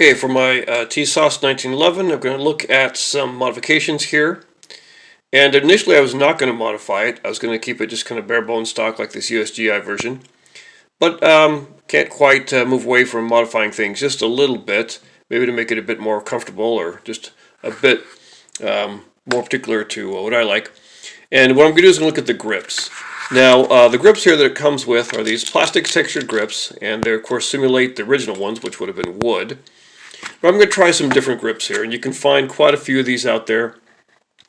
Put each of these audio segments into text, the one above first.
Okay, for my Tisas 1911, I'm going to look at some modifications here. And initially I was not going to modify it. I was going to keep it just kind of bare bones stock like this USGI version. But can't quite move away from modifying things just a little bit, maybe to make it a bit more comfortable or just a bit more particular to what I like. And what I'm going to do is I'm going to look at the grips. Now, the grips here that it comes with are these plastic textured grips, and they of course simulate the original ones, which would have been wood. But I'm going to try some different grips here, and you can find quite a few of these out there.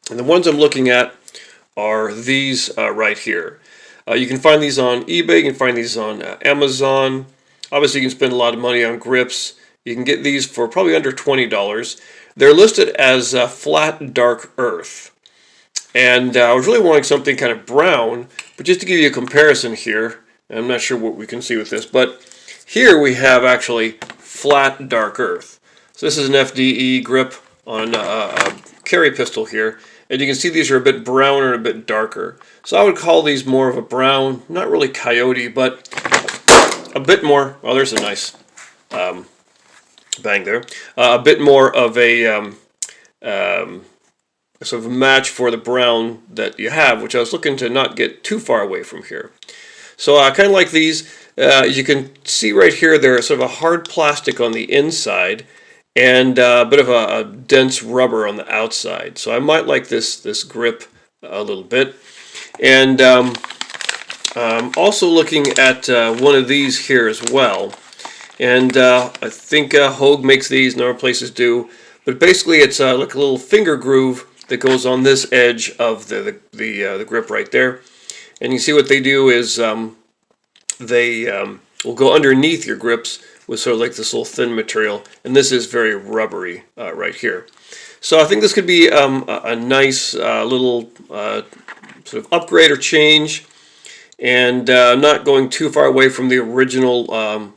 And the ones I'm looking at are these right here. You can find these on eBay, you can find these on Amazon. Obviously, you can spend a lot of money on grips. You can get these for probably under $20. They're listed as flat dark earth. And I was really wanting something kind of brown, but just to give you a comparison here, I'm not sure what we can see with this, but here we have actually flat dark earth. So this is an FDE grip on a carry pistol here, and you can see these are a bit browner, a bit darker. So I would call these more of a brown, not really coyote, but a bit more. Oh, there's a nice bang there. A bit more of a sort of a match for the brown that you have, which I was looking to not get too far away from here. So I kind of like these. You can see right here they're sort of a hard plastic on the inside and a bit of a dense rubber on the outside. So I might like this grip a little bit. And I'm also looking at one of these here as well. And I think Hogue makes these, and other places do. But basically it's like a little finger groove that goes on this edge of the grip right there. And you see what they do is they will go underneath your grips with sort of like this little thin material, and this is very rubbery right here. So I think this could be a nice little sort of upgrade or change, and not going too far away from the original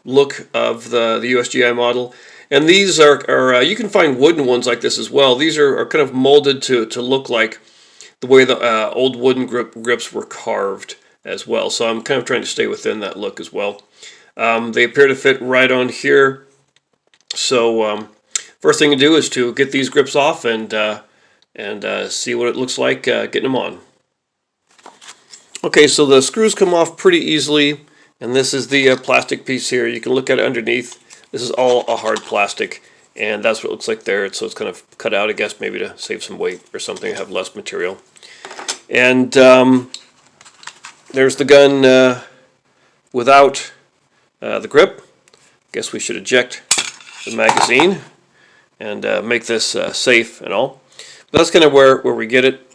look of the USGI model. And these are you can find wooden ones like this as well. These are kind of molded to look like the way the old wooden grips were carved as well. So I'm kind of trying to stay within that look as well. They appear to fit right on here. So first thing to do is to get these grips off and see what it looks like getting them on. Okay, so the screws come off pretty easily, and this is the plastic piece here. You can look at it underneath. This is all a hard plastic, and that's what it looks like there. So it's kind of cut out, I guess, maybe to save some weight or something, have less material. And there's the gun without the grip. Guess we should eject the magazine and make this safe and all. But that's kind of where we get it.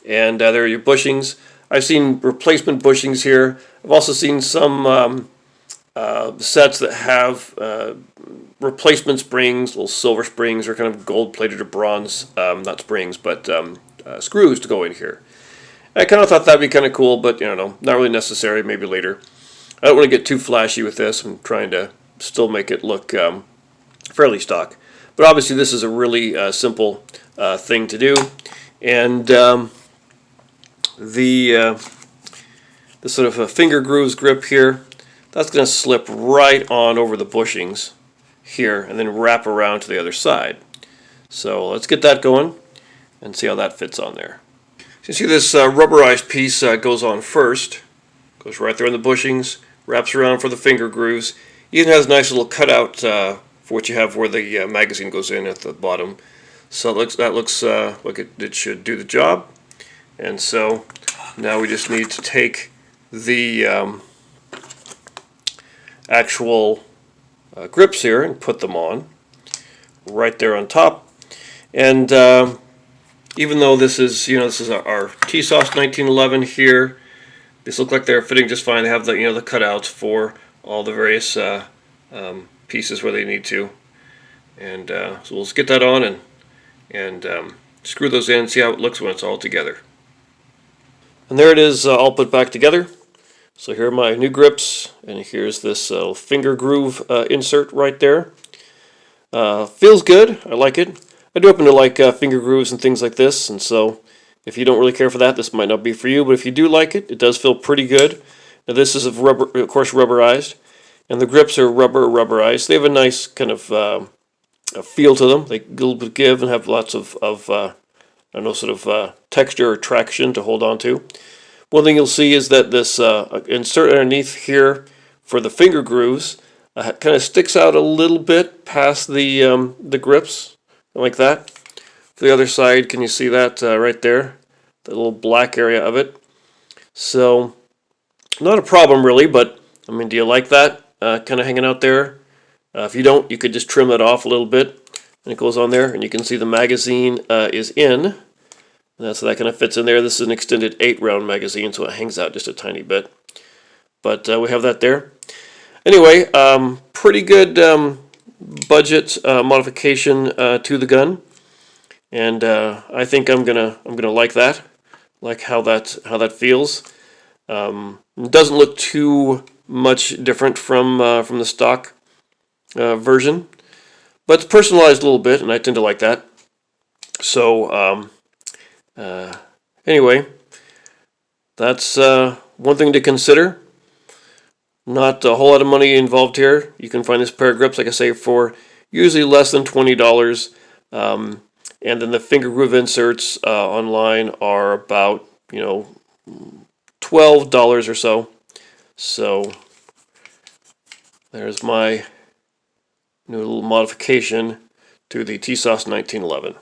And there are your bushings. I've seen replacement bushings here. I've also seen some sets that have replacement springs, little silver springs, or kind of gold-plated or bronze, not springs, but screws to go in here. I kind of thought that'd be kind of cool, but you know, not really necessary. Maybe later. I don't want to get too flashy with this. I'm trying to still make it look fairly stock. But obviously, this is a really simple thing to do, and the sort of a finger grooves grip here, that's going to slip right on over the bushings here and then wrap around to the other side. So let's get that going and see how that fits on there. So you see this rubberized piece goes on first, goes right there in the bushings, wraps around for the finger grooves. Even has a nice little cutout for what you have where the magazine goes in at the bottom. So that looks like it should do the job. And so now we just need to take the actual grips here and put them on right there on top. And even though this is our Tisas 1911 here, these look like they're fitting just fine. They have the the cutouts for all the various pieces where they need to. And so we'll just get that on and screw those in and see how it looks when it's all together. And there it is, all put back together. So here are my new grips, and here's this finger groove insert right there. Feels good. I like it. I do happen to like finger grooves and things like this, and so if you don't really care for that, this might not be for you. But if you do like it, it does feel pretty good. Now this is of course, rubberized, and the grips are rubberized. They have a nice kind of feel to them. They a little bit give and have lots of I don't know, sort of texture or traction to hold on to. One thing you'll see is that this insert underneath here for the finger grooves kind of sticks out a little bit past the grips, like that. For the other side, can you see that right there? The little black area of it. So, not a problem really, but I mean, do you like that kind of hanging out there? If you don't, you could just trim that off a little bit, and it goes on there, and you can see the magazine is in. So that kind of fits in there. This is an extended 8-round magazine, so it hangs out just a tiny bit. But we have that there. Anyway, pretty good budget modification to the gun, and I think I'm gonna like that, like how that feels. It doesn't look too much different from the stock version, but it's personalized a little bit, and I tend to like that. So anyway, that's one thing to consider. Not a whole lot of money involved here. You can find this pair of grips, like I say, for usually less than $20. And then the finger groove inserts online are about, $12 or so. So there's my new little modification to the Tisas 1911.